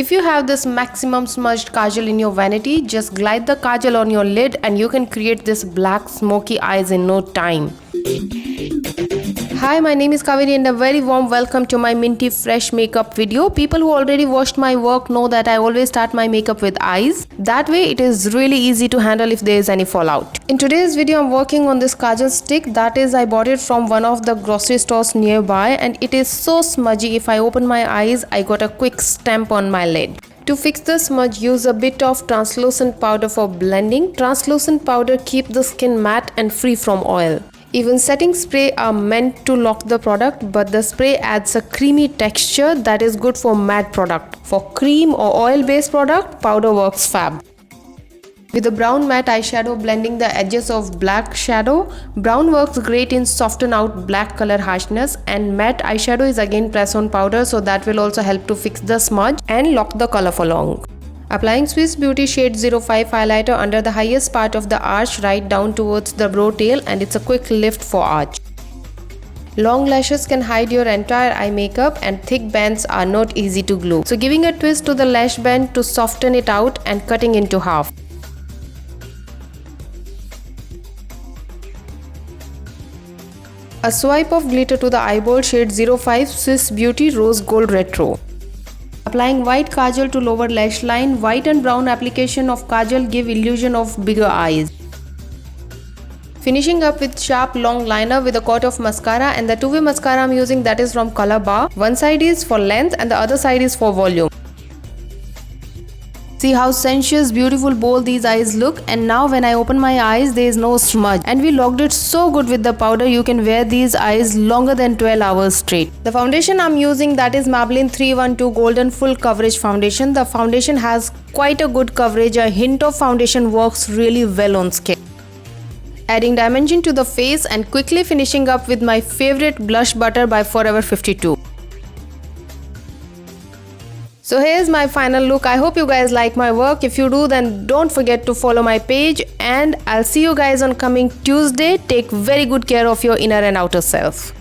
If you have this maximum smudged kajal in your vanity, just glide the kajal on your lid and you can create this black smoky eyes in no time. Hi, my name is Kaveri and a very warm welcome to my minty fresh makeup video. People who already watched my work know that I always start my makeup with eyes. That way it is really easy to handle if there is any fallout. In today's video I'm working on this kajal stick, that is I bought it from one of the grocery stores nearby and it is so smudgy. If I open my eyes I got a quick stamp on my lid. To fix the smudge, use a bit of translucent powder for blending. Translucent powder keeps the skin matte and free from oil. Even setting spray are meant to lock the product, but the spray adds a creamy texture that is good for matte product. For cream or oil based product, powder works fab. With a brown matte eyeshadow, blending the edges of black shadow. Brown works great in soften out black color harshness, and matte eyeshadow is again press on powder, so that will also help to fix the smudge and lock the color for long. Applying Swiss Beauty shade 05 highlighter under the highest part of the arch right down towards the brow tail, and it's a quick lift for arch. Long lashes can hide your entire eye makeup and thick bands are not easy to glue. So giving a twist to the lash band to soften it out and cutting into half. A swipe of glitter to the eyeball shade 05 Swiss Beauty Rose Gold Retro. Applying white kajal to lower lash line. White and brown application of kajal give illusion of bigger eyes. Finishing up with sharp long liner with a coat of mascara, and the two-way mascara I'm using, that is from Color Bar. One side is for length and the other side is for volume. See how sensuous, beautiful, bold these eyes look, and now when I open my eyes there is no smudge, and we locked it so good with the powder you can wear these eyes longer than 12 hours straight. The foundation I'm using, that is Maybelline 312 Golden Full Coverage Foundation. The foundation has quite a good coverage. A hint of foundation works really well on skin. Adding dimension to the face and quickly finishing up with my favorite blush butter by Forever 52. So here's my final look. I hope you guys like my work. If you do, then don't forget to follow my page, and I'll see you guys on coming Tuesday. Take very good care of your inner and outer self.